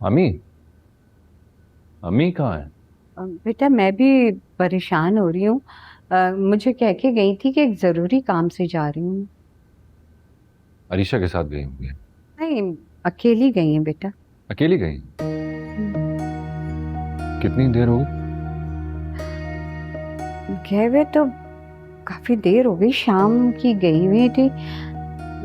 अम्मी, अम्मी कहाँ है? बेटा मैं भी परेशान हो रही हूँ। मुझे कह के गई थी कि एक जरूरी काम से जा रही हूँ। अरीशा के साथ गई होंगी। नहीं, अकेली गई हैं बेटा। अकेली गई? हम्म। कितनी देर हो गई? गए हुए तो काफी देर हो गई, शाम की गई हुई थी।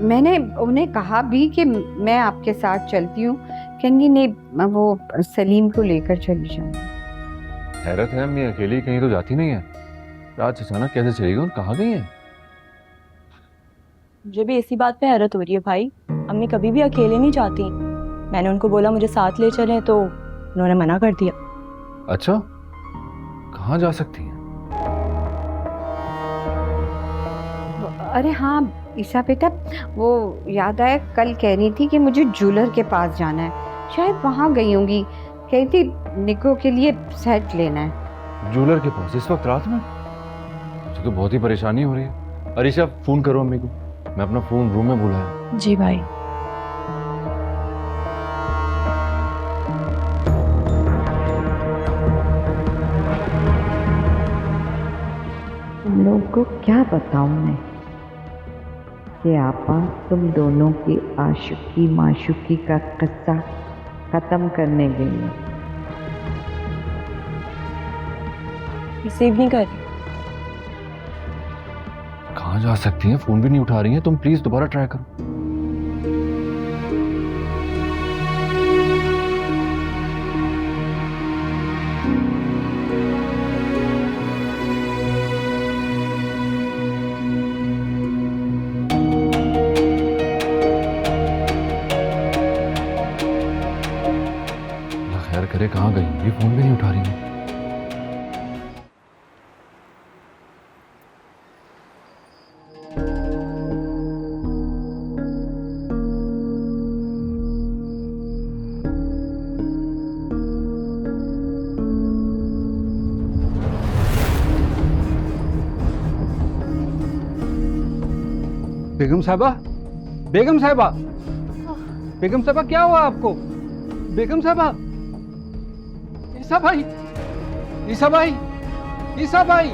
मैंने उन्हें कहा भी कि मैं आपके साथ चलती हूँ, कहनी नहीं मैं वो सलीम को लेकर चली जाऊंगी। हैरत है, अम्मी अकेली कहीं तो जाती नहीं है। आज अचानक कैसे चली गई और कहाँ गई है? मुझे भी इसी बात पे हैरत हो रही है भाई। अम्मी कभी भी अकेले नहीं जाती। मैंने उनको बोला मुझे साथ ले चलें तो उन्होंने मना कर दिया। अच्छा, कहाँ जा सकती हैं? अरे हाँ ईशा बेटा, वो याद आया, कल कह रही थी कि मुझे ज्वेलर के पास जाना है, शायद वहाँ गई होंगी। कही थी निको के लिए सेट लेना है। ज्वेलर के पास इस वक्त रात में? मुझे तो बहुत ही परेशानी हो रही है। अरीशा फोन करो अम्मी को, मैं अपना फोन रूम में भूला। जी भाई। तुम लोग को क्या बताऊं मैं कि आपा तुम दोनों की आशिकी माशुकी का किस्सा खत्म करने गई है। रिसीव नहीं कर रही। कहाँ जा सकती हैं? फोन भी नहीं उठा रही हैं। तुम प्लीज दोबारा ट्राई करो। अल्लाह खैर करे, कहाँ गई? ये फोन भी नहीं उठा रही है। बेगम साहबा, बेगम साहबा, बेगम साहबा क्या हुआ आपको? बेगम साहबा, ईसा भाई, ईसा भाई, ईसा भाई,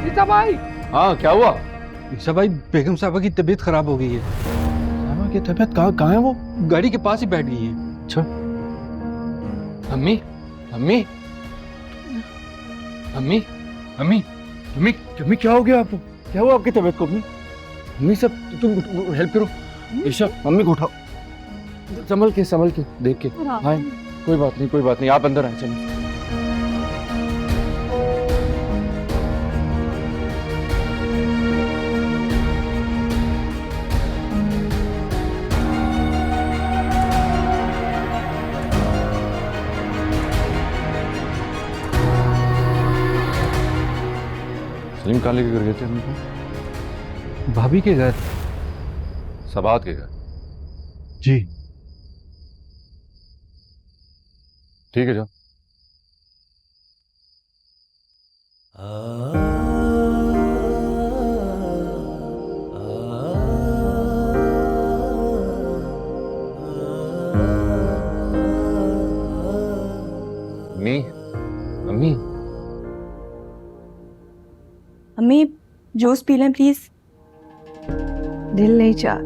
ईसा भाई। हाँ क्या हुआ? ईसा भाई, बेगम साहबा की तबीयत खराब हो गई है। साहबा की तबीयत कहाँ कहाँ है वो? गाड़ी के पास ही बैठ गई है। अच्छा। अम्मी, अम्मी, अम्मी, अम्मी, अम्मी, अम्मी क्या हो गया आपको? क्या हुआ आपकी तबीयत को? अम्मी, अम्मी सब तुम हेल्प करो। ईशा मम्मी को उठाओ, संभल के देख के। हाँ कोई बात नहीं, कोई बात नहीं, आप अंदर आए। चलो सलीम कहाँ लेके गए थे अम्मी को? भाभी के घर। सबात के घर? जी। ठीक है, जाओ। अम्मी, अम्मी, अम्मी जूस पी लें प्लीज। दिल नहीं चाह।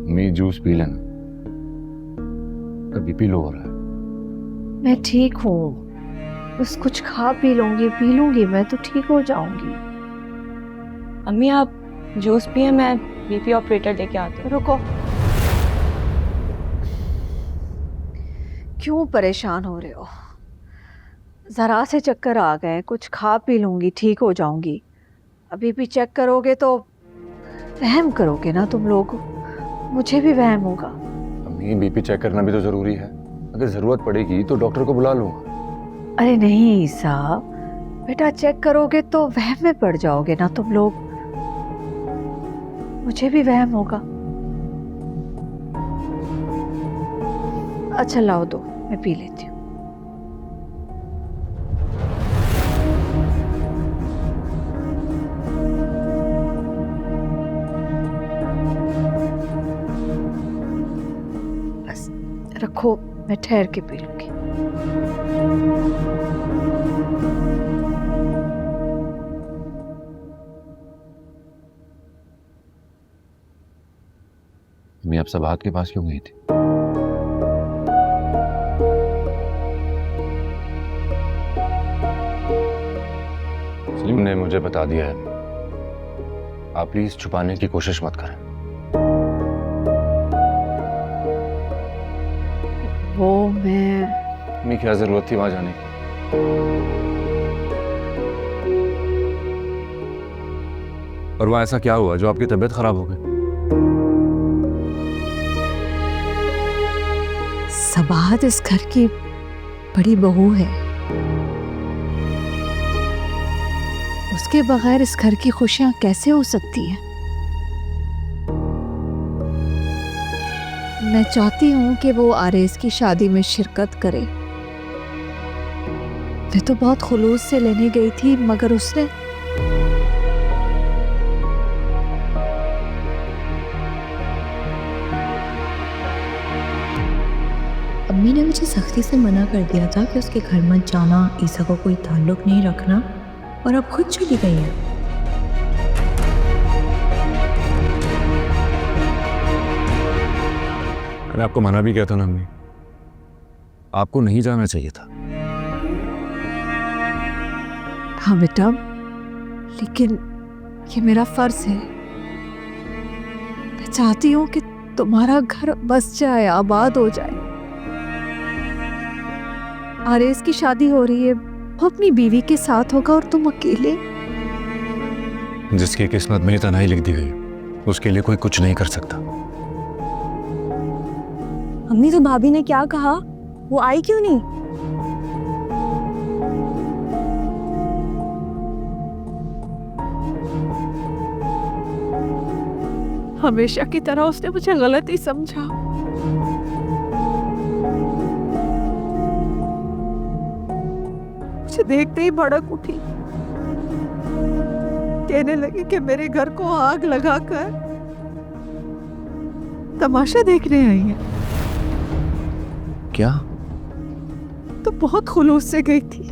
अम्मी जूस पी लेना, बीपी लो हो रहा है। मैं ठीक हूँ, बस कुछ खा पी लूंगी मैं तो ठीक हो जाऊंगी। अम्मी आप जूस पिए, मैं बीपी ऑपरेटर लेके आती हूँ। रुको, क्यों परेशान हो रहे हो? जरा से चक्कर आ गए, कुछ खा पी लूंगी ठीक हो जाऊंगी। अभी भी चेक करोगे तो वहम करोगे ना तुम लोग, मुझे भी वहम होगा। अम्मी बीपी चेक करना भी तो जरूरी है। अगर जरूरत पड़ेगी तो डॉक्टर को बुला लूंगा। अरे नहीं साहब, बेटा चेक करोगे तो वहम में पड़ जाओगे ना तुम लोग, मुझे भी वहम होगा। अच्छा लाओ दो, मैं पी लेती हूँ। रखो, मैं ठहर के पी लूंगी। मैं आप सब हाथ के पास क्यों गई थी? सलीम ने मुझे बता दिया है, आप प्लीज छुपाने की कोशिश मत करें। वो मैं क्या जरूरत थी वहां जाने की? और वहां ऐसा क्या हुआ जो आपकी तबीयत खराब हो गई? सबाहत इस घर की बड़ी बहू है, उसके बगैर इस घर की खुशियां कैसे हो सकती हैं? मैं चाहती हूं कि वो आरेज की शादी में शिरकत करे। मैं तो बहुत खुलूस से लेने गई थी, मगर उसने अम्मी ने मुझे सख्ती से मना कर दिया था कि उसके घर मत जाना, ईसा को कोई ताल्लुक नहीं रखना, और अब खुद चली गई है। मैंने आपको मना भी किया था ना अम्मी, आपको नहीं जाना चाहिए था। हाँ बेटा, लेकिन ये मेरा फर्ज है। मैं चाहती हूँ कि तुम्हारा घर बस जाए, आबाद हो जाए। आरेज की शादी हो रही है, वो अपनी बीवी के साथ होगा और तुम अकेले। जिसकी किस्मत में तन्हाई लिख दी गई, उसके लिए कोई कुछ नहीं कर सकता। अम्मी तो भाभी ने क्या कहा, वो आई क्यों नहीं? हमेशा की तरह उसने मुझे गलत ही समझा। मुझे देखते ही भड़क उठी, कहने लगी कि मेरे घर को आग लगाकर तमाशा देखने आई है। क्या? तो बहुत खुलूस से गई थी।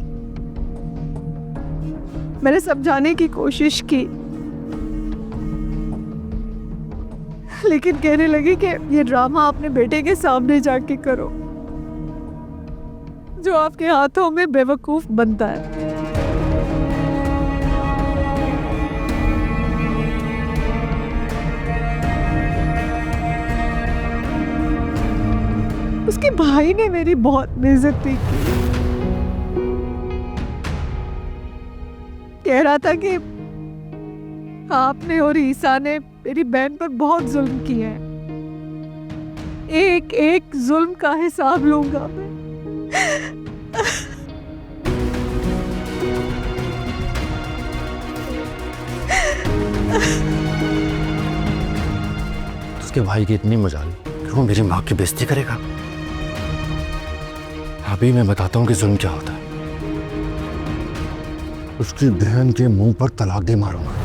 मैंने समझाने की कोशिश की, लेकिन कहने लगी कि ये ड्रामा अपने बेटे के सामने जाके करो, जो आपके हाथों में बेवकूफ बनता है। उसके भाई ने मेरी बहुत बेइज्जती की। कह रहा था कि आपने और ईसा ने मेरी बहन पर बहुत जुल्म किया है, एक एक जुल्म का हिसाब लूंगा मैं। उसके भाई की इतनी मजाल कि वो मेरी माँ की बेइज्जती करेगा? अभी मैं बताता हूँ कि जुल्म क्या होता है। उसकी बहन के मुंह पर तलाक दे मारूंगा।